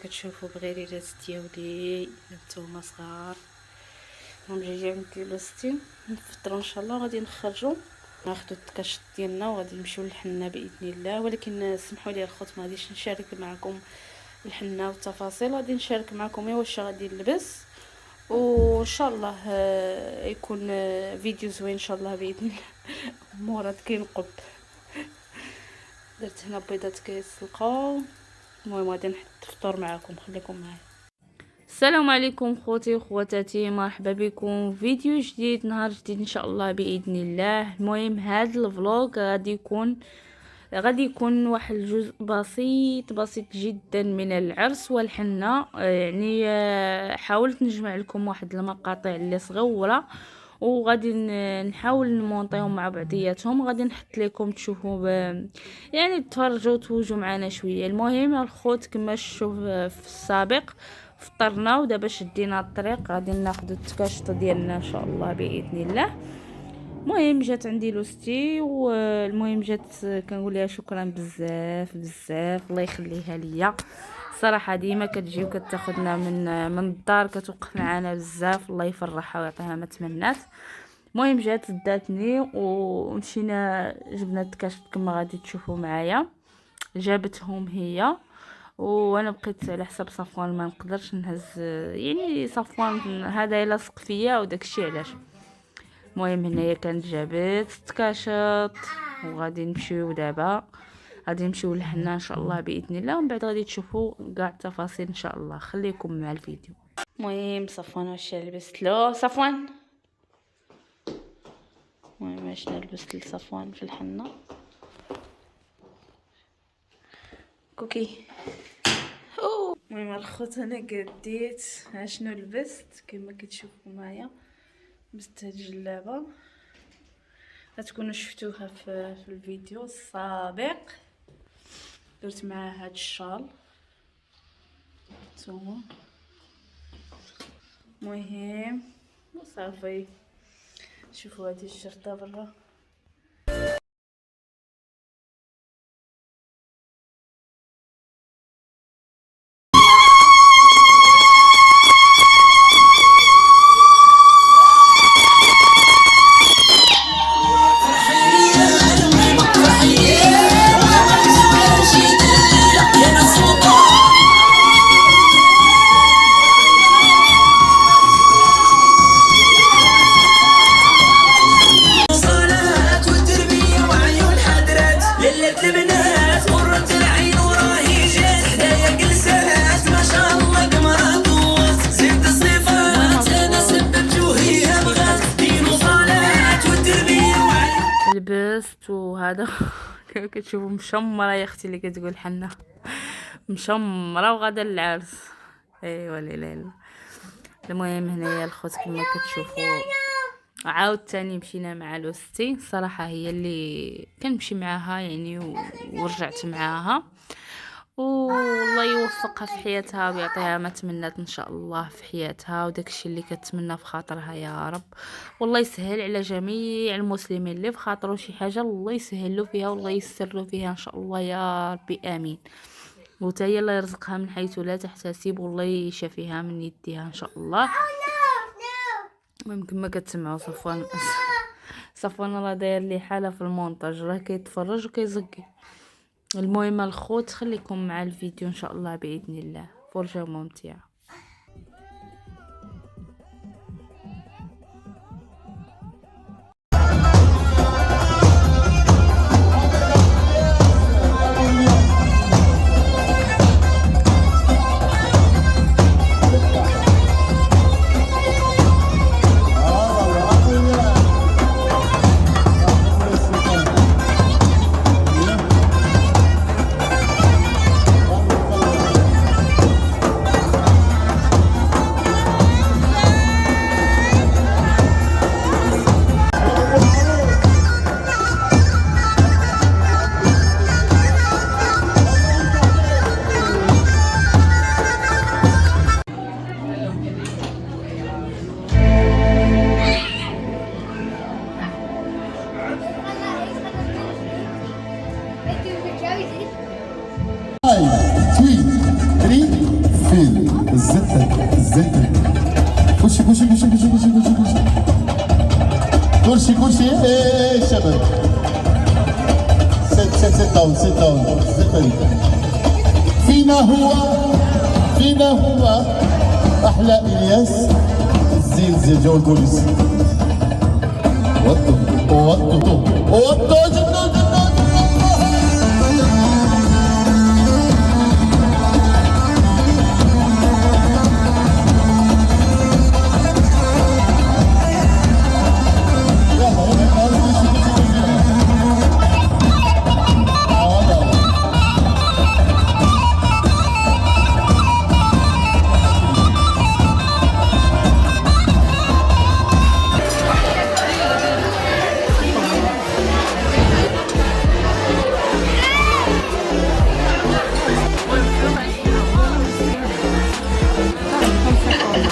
كتشوفوا بغيريرات ديالي نتوما صغار. المهم جايه عندي لوستي نفطروا ان شاء الله، غادي نخرجوا ناخذوا التكاشط ديالنا وغادي نمشيو للحنه باذن الله. ولكن سمحوا لي الخوت ما غاديش نشارك معكم الحنه والتفاصيل، غادي نشارك معكم واش غادي نلبس، وان شاء الله يكون فيديو زوين ان شاء الله باذن الله. مراد كينقب، درت هنا بيضات كيسلقوا. المهم غادي نحط الفطور معكم، خليكم معايا. السلام عليكم خوتي وخواتاتي، مرحبا بكم فيديو جديد، نهار جديد ان شاء الله باذن الله. المهم هذا الفلوق غادي يكون واحد الجزء بسيط جدا من العرس والحنه. يعني حاولت نجمع لكم واحد المقاطع اللي صغيره وغادي نحاول نمونطيهم مع بعضياتهم، غادي نحط لكم تشوفوا يعني تفرجوا توجوا معنا شويه. المهم الخوت كما شفتوا في السابق فطرنا ودابا شدينا الطريق، غادي ناخذ التكاشط ديالنا ان شاء الله باذن الله. المهم جات عندي لوستي، والمهم جات كنقول لها شكرا بزاف الله يخليها ليا. صراحه ديما كتجي وكتاخذنا من الدار، كتوقف معنا بزاف، الله يفرحها ويعطيها ما تمنات. المهم جات داتني ومشينا جبنا التكاشط كما غادي تشوفوا معايا، جابتهم هي وانا بقيت على حساب صفوان، ما نقدرش نهز يعني صفوان هذا يلصق فيا وداكشي علاش. المهم هنايا كانت جابت التكاشط وغادي نمشيو دابا، غادي نمشيو لهنا ان شاء الله باذن الله، ومن بعد غادي تشوفوا كاع التفاصيل ان شاء الله. خليكم مع الفيديو. المهم صفوان واش لبست له صفوان، المهم واش لبست لصفوان في الحنه كوكي. المهم الخوت انا قديت شنو لبست كما كتشوفوا معايا. لبست هاد الجلابه غتكونوا شفتوها في الفيديو السابق، درت معها هاد الشال نتوما. المهم صافي شوفوا هادي الشرطه برا. لبست وهذا كيف كتشوفوا مشمره يا اختي اللي كتقول حنا مشمره وغادا للعرس. ايوا لا. المهم هنايا الخوت كما كتشوفوا عاود تاني مشينا مع لوستي، الصراحه هي اللي كنمشي معاها يعني ورجعت معاها، والله يوفقها في حياتها ويعطيها ما تمنات ان شاء الله في حياتها، وداكشي اللي كتمنى في خاطرها يا رب. والله يسهل على جميع المسلمين اللي في خاطرو شي حاجه، الله يسهل له فيها والله يسر له فيها ان شاء الله يا ربي امين. وتا هي الله يرزقها من حيث لا تحتسب، والله يشافيها من يديها ان شاء الله. المهم كما كتسمعوا صفوان راه داير لي حاله في المونتاج، راه كيتفرج وكيزقي. المهم الخوت خليكم مع الفيديو ان شاء الله باذن الله، فرجه ممتعه. كرسي كرسي ايه شباب. sit down sit down sit down. فينا هو احلى الياس زين جو البوليس. وطوا جدو